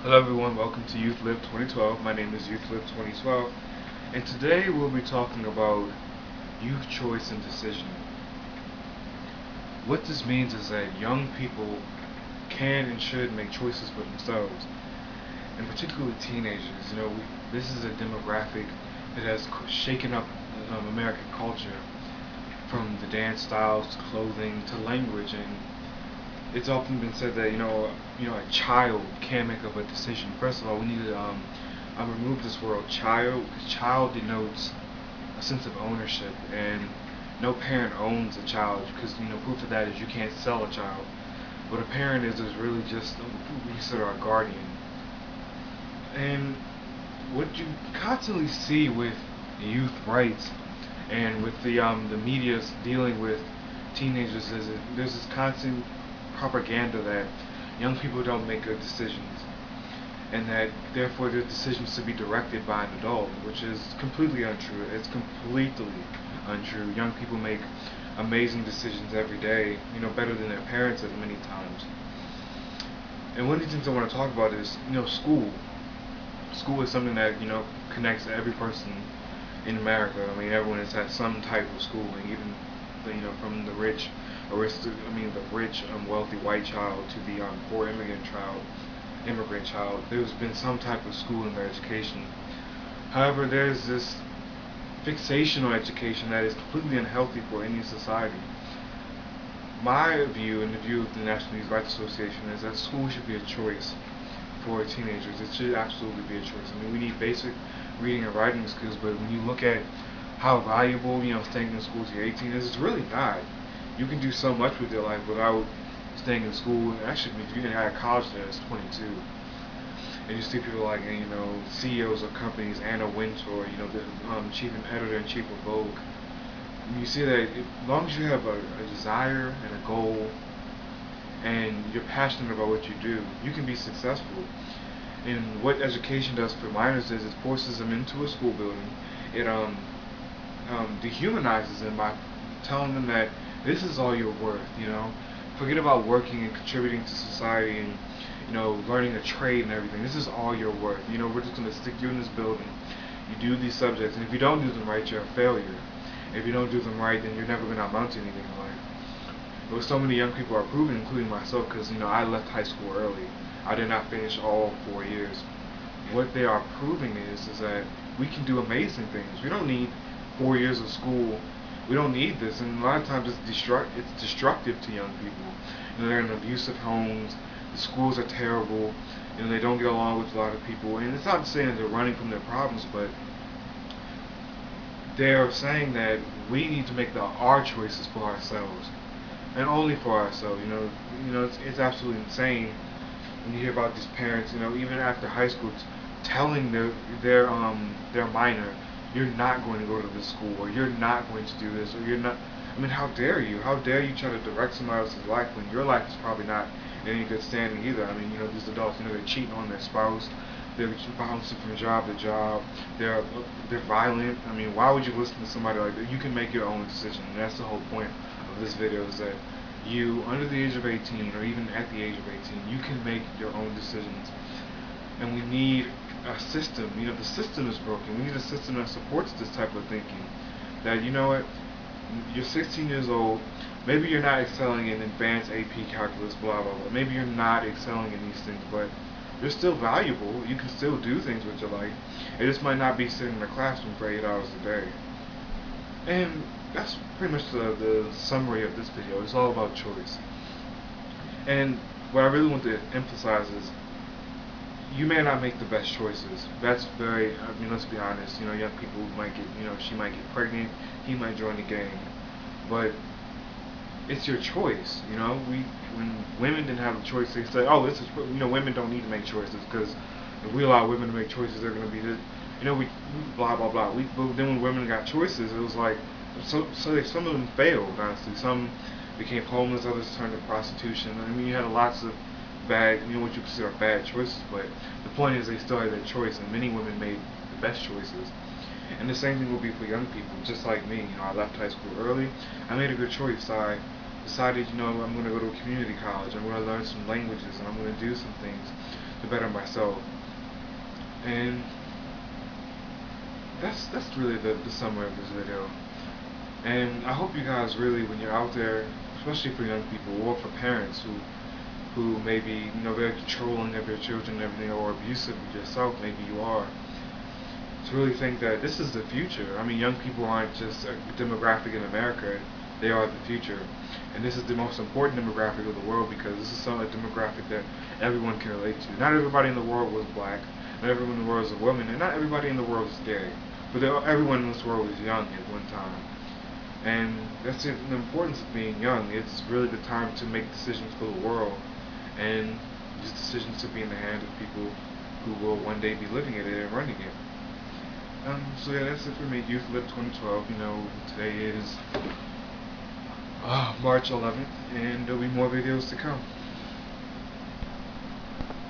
Hello everyone, welcome to Youth Live 2012. My name is Youth Live 2012, and today we'll be talking about youth choice and decision. What this means is that young people can and should make choices for themselves, and particularly teenagers. This is a demographic that has shaken up American culture, from the dance styles to clothing to language, and it's often been said that a child can make up a decision. First of all, we need to remove this word child, because child denotes a sense of ownership, and no parent owns a child, because proof of that is you can't sell a child. What a parent is really just we consider a guardian. And what you constantly see with youth rights and with the media dealing with teenagers is that there's this constant propaganda that young people don't make good decisions, and that therefore their decisions should be directed by an adult, which is completely untrue. It's completely untrue. Young people make amazing decisions every day, better than their parents at many times. And one of the things I want to talk about is, school. School is something that, connects every person in America. I mean, everyone has had some type of schooling, even from the rich, wealthy white child to the poor immigrant child. There's been some type of schooling or education. However, there's this fixation on education that is completely unhealthy for any society. My view, and the view of the National Youth Rights Association, is that school should be a choice for teenagers. It should absolutely be a choice. I mean, we need basic reading and writing skills, but when you look at how valuable, staying in school till you're 18 is, it's really not. You can do so much with your life without staying in school. And actually, if you're getting out of college, there it's 22. And you see people like, CEOs of companies, Anna Wintour, the chief and editor-in-chief of Vogue. And you see that as long as you have a desire and a goal, and you're passionate about what you do, you can be successful. And what education does for minors is it forces them into a school building. It dehumanizes them by telling them that this is all you're worth. Forget about working and contributing to society and learning a trade and everything. This is all you're worth. We're just going to stick you in this building. You do these subjects, and if you don't do them right, you're a failure. If you don't do them right, then you're never going to amount to anything in life. But so many young people are proving, including myself, because I left high school early. I did not finish all 4 years. What they are proving is that we can do amazing things. We don't need 4 years of school. We don't need this, and a lot of times it's destructive to young people. They're in abusive homes. The schools are terrible. They don't get along with a lot of people. And it's not saying that they're running from their problems, but they're saying that we need to make our choices for ourselves, and only for ourselves. It's absolutely insane when you hear about these parents. Even after high school, telling their minor, you're not going to go to this school, or you're not going to do this, or you're not. I mean, how dare you? How dare you try to direct somebody else's life when your life is probably not in any good standing either? I mean, these adults, they're cheating on their spouse, they're bouncing from job to job, they're violent. I mean, why would you listen to somebody like that? You can make your own decision, and that's the whole point of this video, is that you, under the age of 18, or even at the age of 18, you can make your own decisions. And we need a system. The system is broken. We need a system that supports this type of thinking. That, what, you're 16 years old, maybe you're not excelling in advanced AP calculus, blah, blah, blah. Maybe you're not excelling in these things, but you're still valuable. You can still do things with your life. It just might not be sitting in the classroom for 8 hours a day. And that's pretty much the summary of this video. It's all about choice. And what I really want to emphasize is, you may not make the best choices. That's let's be honest. Young people might get, she might get pregnant, he might join the gang. But it's your choice. When women didn't have a choice, they say, oh, this is, women don't need to make choices, because if we allow women to make choices, they're going to be this, we blah, blah, blah. But then when women got choices, it was like, some of them failed, honestly. Some became homeless, others turned to prostitution. I mean, you had lots of bad, what you consider bad choices, but the point is they still had their choice, and many women made the best choices. And the same thing will be for young people, just like me. I left high school early. I made a good choice. I decided, I'm going to go to a community college. I'm going to learn some languages, and I'm going to do some things to better myself. And that's really the summary of this video. And I hope you guys really, when you're out there, especially for young people or for parents who maybe, you know, very controlling of their children and everything, or abusive of yourself, maybe you are, to really think that this is the future. I mean, young people aren't just a demographic in America, they are the future. And this is the most important demographic of the world, because this is some a demographic that everyone can relate to. Not everybody in the world was black, not everyone in the world is a woman, and not everybody in the world is gay. But everyone in this world was young at one time. And that's it, the importance of being young. It's really the time to make decisions for the world, and these decisions to be in the hands of people who will one day be living it and running it. So yeah, that's it for me. Youth Lit 2012. You know, today is March 11th, and there'll be more videos to come.